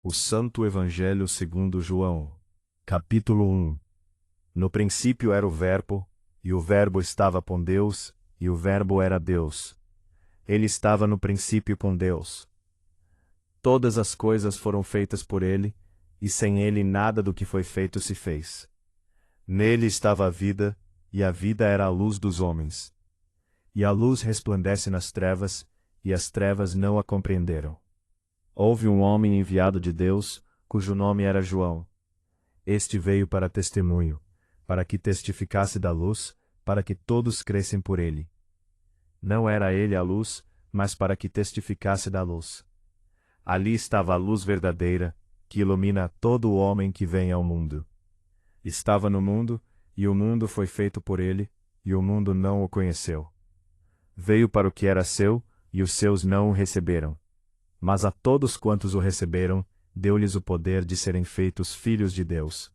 O Santo Evangelho segundo João. Capítulo 1. No princípio era o Verbo, e o Verbo estava com Deus, e o Verbo era Deus. Ele estava no princípio com Deus. Todas as coisas foram feitas por ele, e sem ele nada do que foi feito se fez. Nele estava a vida, e a vida era a luz dos homens. E a luz resplandece nas trevas, e as trevas não a compreenderam. Houve um homem enviado de Deus, cujo nome era João. Este veio para testemunho, para que testificasse da luz, para que todos crescem por ele. Não era ele a luz, mas para que testificasse da luz. Ali estava a luz verdadeira, que ilumina todo o homem que vem ao mundo. Estava no mundo, e o mundo foi feito por ele, e o mundo não o conheceu. Veio para o que era seu, e os seus não o receberam. Mas a todos quantos o receberam, deu-lhes o poder de serem feitos filhos de Deus,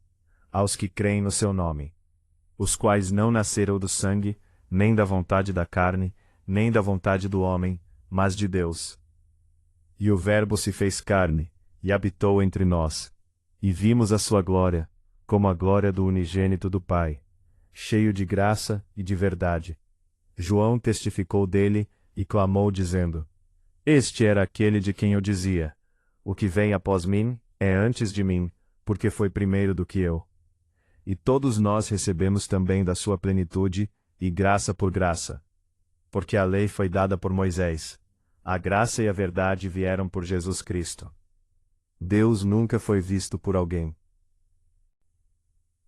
aos que creem no seu nome, os quais não nasceram do sangue, nem da vontade da carne, nem da vontade do homem, mas de Deus. E o Verbo se fez carne, e habitou entre nós, e vimos a sua glória, como a glória do unigênito do Pai, cheio de graça e de verdade. João testificou dele, e clamou dizendo: Este era aquele de quem eu dizia: O que vem após mim, é antes de mim, porque foi primeiro do que eu. E todos nós recebemos também da sua plenitude, e graça por graça. Porque a lei foi dada por Moisés. A graça e a verdade vieram por Jesus Cristo. Deus nunca foi visto por alguém.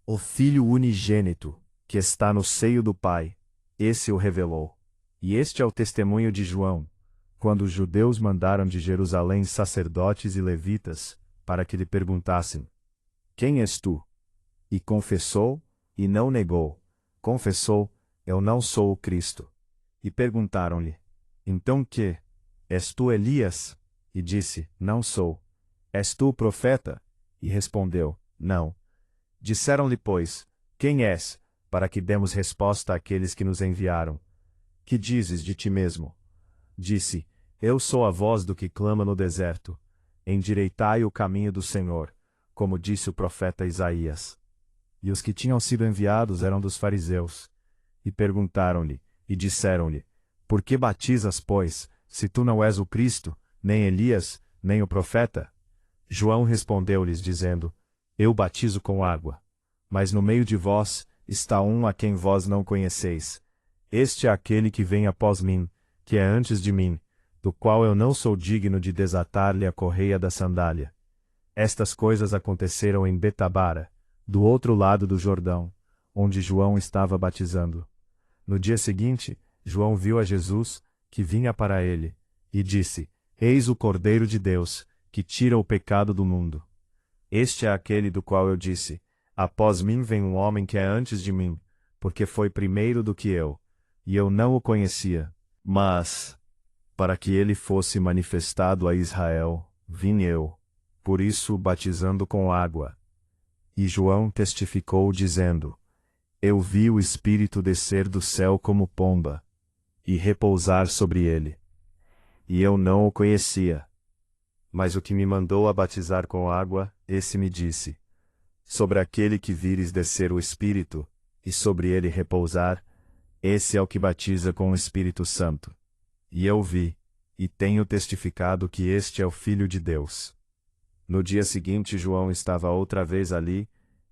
O Filho unigênito, que está no seio do Pai, esse o revelou. E este é o testemunho de João, quando os judeus mandaram de Jerusalém sacerdotes e levitas, para que lhe perguntassem: Quem és tu? E confessou, e não negou. Confessou: Eu não sou o Cristo. E perguntaram-lhe: Então que? És tu Elias? E disse: Não sou. És tu o profeta? E respondeu: Não. Disseram-lhe, pois: Quem és, para que demos resposta àqueles que nos enviaram? Que dizes de ti mesmo? Disse: Eu sou a voz do que clama no deserto. Endireitai o caminho do Senhor, como disse o profeta Isaías. E os que tinham sido enviados eram dos fariseus. E perguntaram-lhe, e disseram-lhe: Por que batizas, pois, se tu não és o Cristo, nem Elias, nem o profeta? João respondeu-lhes, dizendo: Eu batizo com água. Mas no meio de vós está um a quem vós não conheceis. Este é aquele que vem após mim, que é antes de mim, do qual eu não sou digno de desatar-lhe a correia da sandália. Estas coisas aconteceram em Betabara, do outro lado do Jordão, onde João estava batizando. No dia seguinte, João viu a Jesus, que vinha para ele, e disse: Eis o Cordeiro de Deus, que tira o pecado do mundo. Este é aquele do qual eu disse: Após mim vem um homem que é antes de mim, porque foi primeiro do que eu, e eu não o conhecia. Mas, para que ele fosse manifestado a Israel, vim eu, por isso batizando com água. E João testificou dizendo: Eu vi o Espírito descer do céu como pomba, e repousar sobre ele. E eu não o conhecia. Mas o que me mandou a batizar com água, esse me disse: Sobre aquele que vires descer o Espírito, e sobre ele repousar, esse é o que batiza com o Espírito Santo. E eu vi, e tenho testificado que este é o Filho de Deus. No dia seguinte João estava outra vez ali,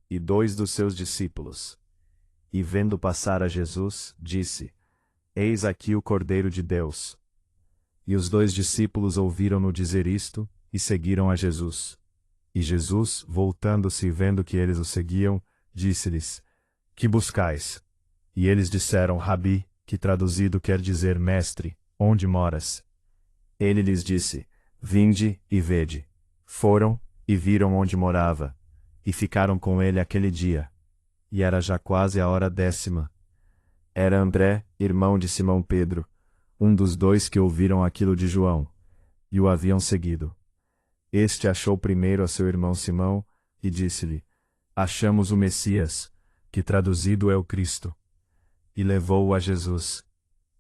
e 2 dos seus discípulos. E vendo passar a Jesus, disse: Eis aqui o Cordeiro de Deus. E os 2 discípulos ouviram-no dizer isto, e seguiram a Jesus. E Jesus, voltando-se e vendo que eles o seguiam, disse-lhes: Que buscais? E eles disseram: Rabi, que traduzido quer dizer mestre, onde moras? Ele lhes disse: Vinde e vede. Foram, e viram onde morava, e ficaram com ele aquele dia. E era já quase a hora 10ª. Era André, irmão de Simão Pedro, um dos 2 que ouviram aquilo de João, e o haviam seguido. Este achou primeiro a seu irmão Simão, e disse-lhe: Achamos o Messias, que traduzido é o Cristo. E levou-o a Jesus.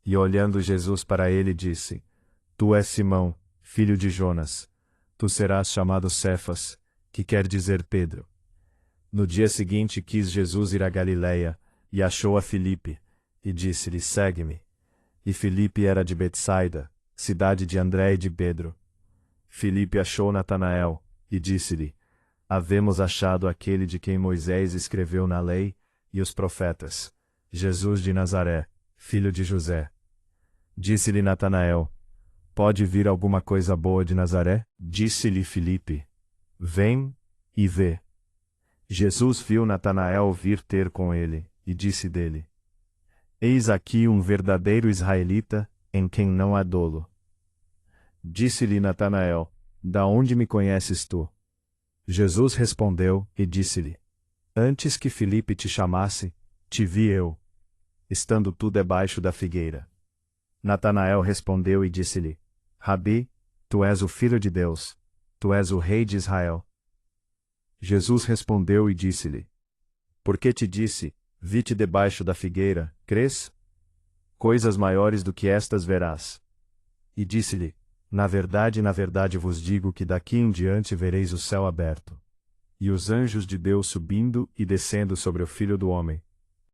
E olhando Jesus para ele disse: Tu és Simão, filho de Jonas. tu serás chamado Cefas, que quer dizer Pedro. No dia seguinte quis Jesus ir a Galiléia, e achou a Filipe, e disse-lhe: segue-me. E Filipe era de Betsaida, cidade de André e de Pedro. Filipe achou Natanael, e disse-lhe: havemos achado aquele de quem Moisés escreveu na lei, e os profetas, Jesus de Nazaré, filho de José. Disse-lhe Natanael: pode vir alguma coisa boa de Nazaré? Disse-lhe Filipe: vem e vê. Jesus viu Natanael vir ter com ele, e disse dele: eis aqui um verdadeiro israelita, em quem não há dolo. Disse-lhe Natanael: da onde me conheces tu? Jesus respondeu e disse-lhe: antes que Filipe te chamasse, te vi eu, estando tu debaixo da figueira. Natanael respondeu e disse-lhe: Rabi, tu és o Filho de Deus, tu és o Rei de Israel. Jesus respondeu e disse-lhe: porque te disse, vi-te debaixo da figueira, crês? Coisas maiores do que estas verás. E disse-lhe: na verdade vos digo que daqui em diante vereis o céu aberto, e os anjos de Deus subindo e descendo sobre o Filho do Homem.